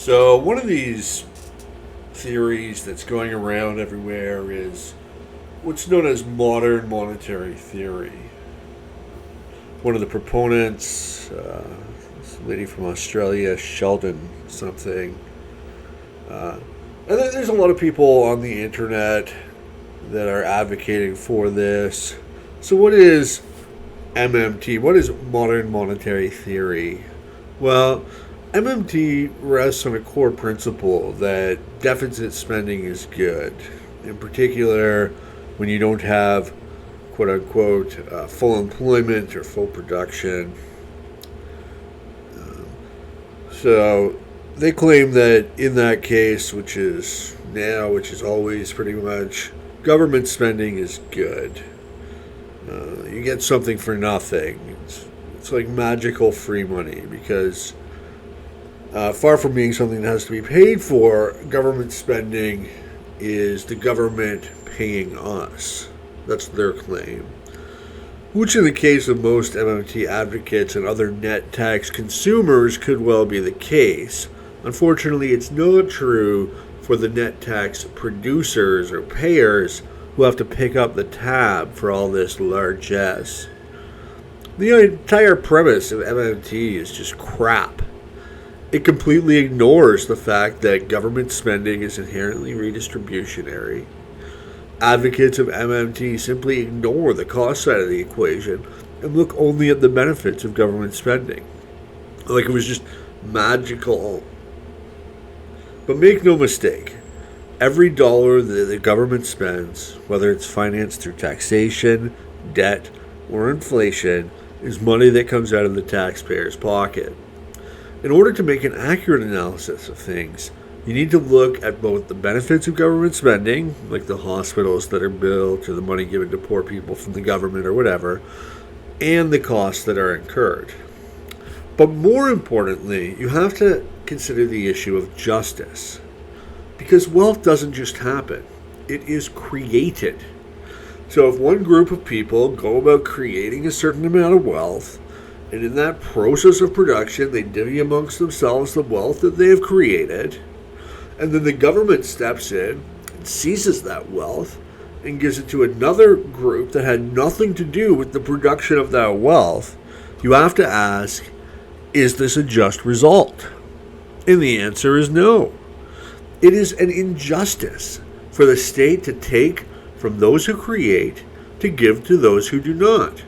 So, one of these theories that's going around everywhere is what's known as modern monetary theory. One of the proponents, this lady from Australia, Sheldon something. And then there's a lot of people on the internet that are advocating for this. So, what is MMT? What is modern monetary theory? Well, MMT rests on a core principle that deficit spending is good. In particular, when you don't have quote unquote full employment or full production. So they claim that in that case, which is now, which is always pretty much, government spending is good. You get something for nothing. It's like magical free money because far from being something that has to be paid for, government spending is the government paying us. That's their claim. Which, in the case of most MMT advocates and other net tax consumers, could well be the case. Unfortunately, it's not true for the net tax producers or payers who have to pick up the tab for all this largesse. The entire premise of MMT is just crap. It completely ignores the fact that government spending is inherently redistributionary. Advocates of MMT simply ignore the cost side of the equation and look only at the benefits of government spending. Like it was just magical. But make no mistake, every dollar that the government spends, whether it's financed through taxation, debt, or inflation, is money that comes out of the taxpayer's pocket. In order to make an accurate analysis of things, you need to look at both the benefits of government spending, like the hospitals that are built or the money given to poor people from the government or whatever, and the costs that are incurred. But more importantly, you have to consider the issue of justice. Because wealth doesn't just happen, it is created. So if one group of people go about creating a certain amount of wealth, and in that process of production they divvy amongst themselves the wealth that they have created, and then the government steps in and seizes that wealth and gives it to another group that had nothing to do with the production of that wealth, you have to ask, is this a just result? And the answer is no. It is an injustice for the state to take from those who create to give to those who do not.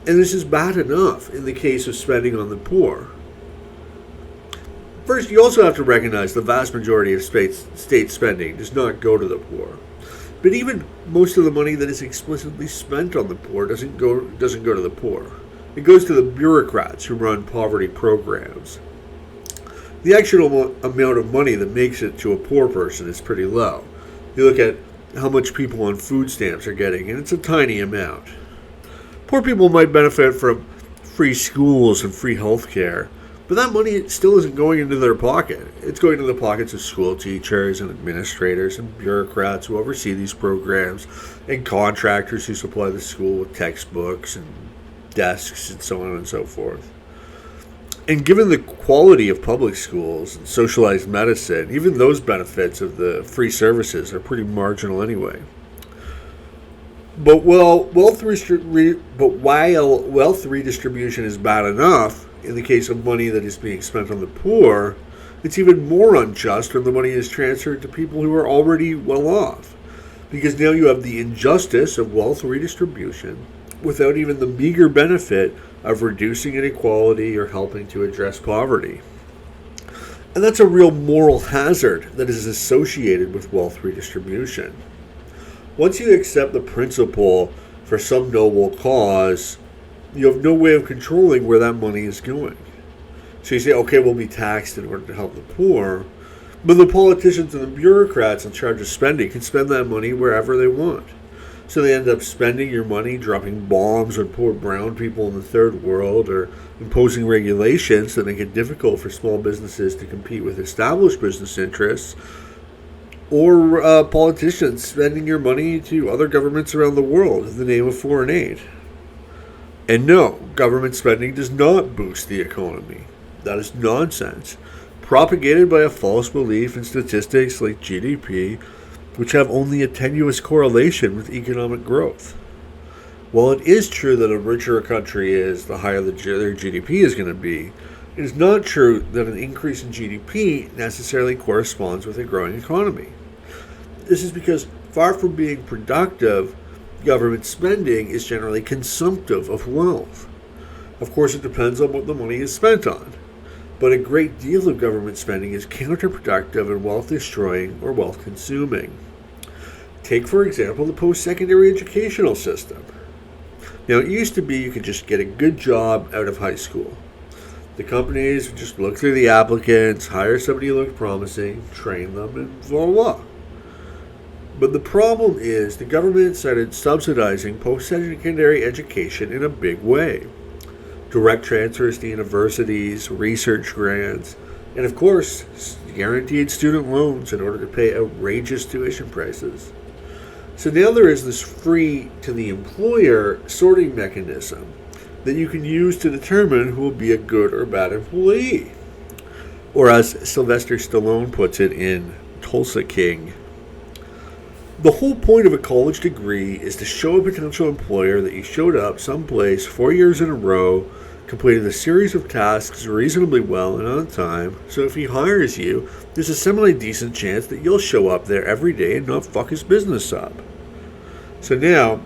And this is bad enough in the case of spending on the poor. First, you also have to recognize the vast majority of state spending does not go to the poor. But even most of the money that is explicitly spent on the poor doesn't go to the poor. It goes to the bureaucrats who run poverty programs. The actual amount of money that makes it to a poor person is pretty low. You look at how much people on food stamps are getting, and it's a tiny amount. Poor people might benefit from free schools and free health care, but that money still isn't going into their pocket. It's going to the pockets of school teachers and administrators and bureaucrats who oversee these programs and contractors who supply the school with textbooks and desks and so on and so forth. And given the quality of public schools and socialized medicine, even those benefits of the free services are pretty marginal anyway. But while wealth redistribution is bad enough in the case of money that is being spent on the poor, it's even more unjust when the money is transferred to people who are already well off. Because now you have the injustice of wealth redistribution without even the meager benefit of reducing inequality or helping to address poverty. And that's a real moral hazard that is associated with wealth redistribution. Once you accept the principle for some noble cause, you have no way of controlling where that money is going. So you say, okay, we'll be taxed in order to help the poor, but the politicians and the bureaucrats in charge of spending can spend that money wherever they want. So they end up spending your money, dropping bombs on poor brown people in the third world, or imposing regulations that make it difficult for small businesses to compete with established business interests, or politicians spending your money to other governments around the world in the name of foreign aid. And no, government spending does not boost the economy. That is nonsense. propagated by a false belief in statistics like GDP, which have only a tenuous correlation with economic growth. While it is true that a richer a country is, the higher their GDP is going to be, it is not true that an increase in GDP necessarily corresponds with a growing economy. This is because, far from being productive, government spending is generally consumptive of wealth. Of course, it depends on what the money is spent on, but a great deal of government spending is counterproductive and wealth-destroying or wealth-consuming. Take, for example, the post-secondary educational system. Now, it used to be you could just get a good job out of high school. The companies would just look through the applicants, hire somebody who looked promising, train them, and voila. But the problem is the government started subsidizing post-secondary education in a big way. Direct transfers to universities, research grants, and of course, guaranteed student loans in order to pay outrageous tuition prices. So now there is this free to the employer sorting mechanism that you can use to determine who will be a good or bad employee. Or as Sylvester Stallone puts it in Tulsa King, the whole point of a college degree is to show a potential employer that you showed up someplace 4 years in a row, completed a series of tasks reasonably well and on time, so if he hires you, there's a semi-decent chance that you'll show up there every day and not fuck his business up. So now,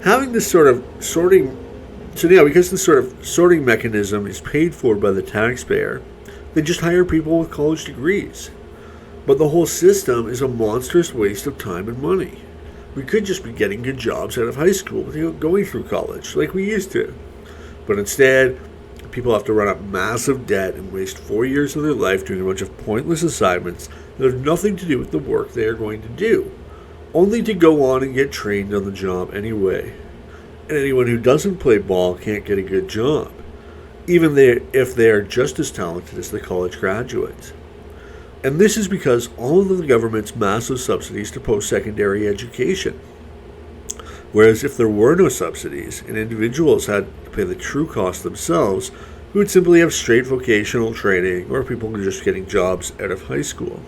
having this sort of because the sort of sorting mechanism is paid for by the taxpayer, they just hire people with college degrees. But the whole system is a monstrous waste of time and money. We could just be getting good jobs out of high school without going through college like we used to. But instead, people have to run up massive debt and waste 4 years of their life doing a bunch of pointless assignments that have nothing to do with the work they are going to do, only to go on and get trained on the job anyway. And anyone who doesn't play ball can't get a good job, even if they are just as talented as the college graduates. And this is because all of the government's massive subsidies to post-secondary education. Whereas if there were no subsidies and individuals had to pay the true cost themselves, we would simply have straight vocational training or people just getting jobs out of high school.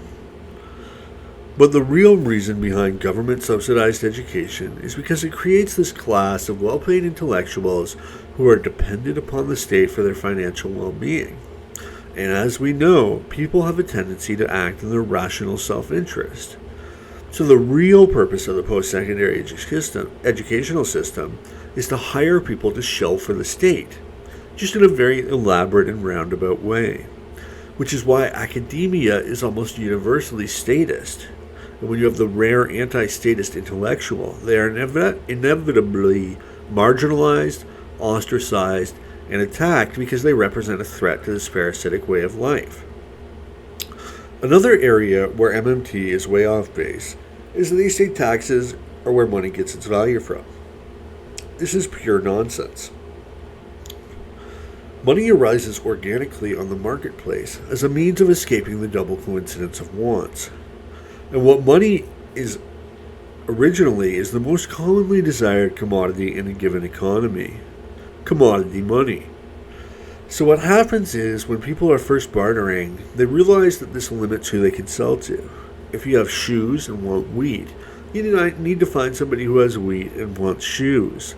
But the real reason behind government-subsidized education is because it creates this class of well-paid intellectuals who are dependent upon the state for their financial well-being. And as we know, people have a tendency to act in their rational self-interest. So the real purpose of the post-secondary educational system is to hire people to shell for the state, just in a very elaborate and roundabout way, which is why academia is almost universally statist. And when you have the rare anti-statist intellectual, they are inevitably marginalized, ostracized, and attacked because they represent a threat to this parasitic way of life. Another area where MMT is way off base is that they say taxes are where money gets its value from. This is pure nonsense. Money arises organically on the marketplace as a means of escaping the double coincidence of wants. And what money is originally is the most commonly desired commodity in a given economy. Commodity money. So what happens is when people are first bartering, they realize that this limits who they can sell to. If you have shoes and want wheat, you need to find somebody who has wheat and wants shoes.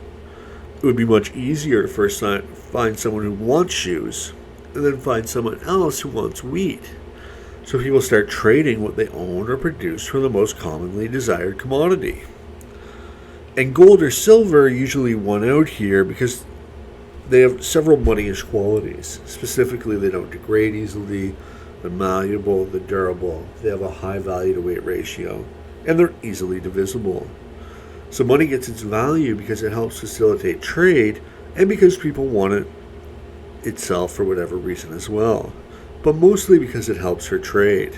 It would be much easier to first find someone who wants shoes and then find someone else who wants wheat. So people start trading what they own or produce for the most commonly desired commodity. And gold or silver usually won out here because they have several moneyish qualities. Specifically, they don't degrade easily, they're malleable, they're durable, they have a high value to weight ratio, and they're easily divisible. So money gets its value because it helps facilitate trade and because people want it itself for whatever reason as well, but mostly because it helps for trade.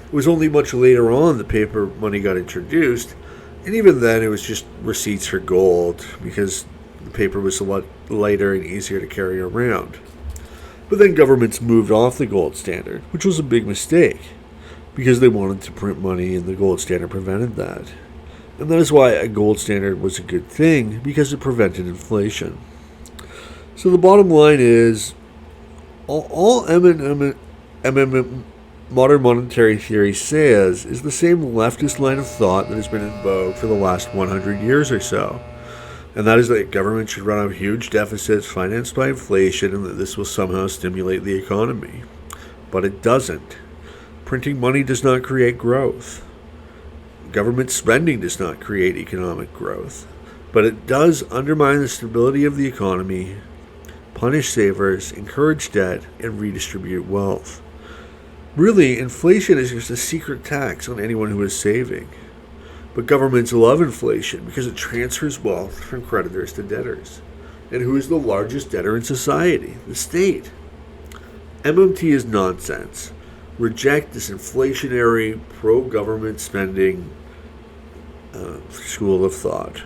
It was only much later on that paper money got introduced, and even then it was just receipts for gold because the paper was a lot lighter and easier to carry around. But then governments moved off the gold standard, which was a big mistake, because they wanted to print money and the gold standard prevented that. And that is why a gold standard was a good thing, because it prevented inflation. So the bottom line is, all Modern monetary theory says is the same leftist line of thought that has been in vogue for the last 100 years or so. And that is that government should run up huge deficits financed by inflation and that this will somehow stimulate the economy. But it doesn't. Printing money does not create growth. Government spending does not create economic growth. But it does undermine the stability of the economy, punish savers, encourage debt, and redistribute wealth. Really, inflation is just a secret tax on anyone who is saving. But governments love inflation because it transfers wealth from creditors to debtors. And who is the largest debtor in society? The state. MMT is nonsense. Reject this inflationary, pro-government spending school of thought.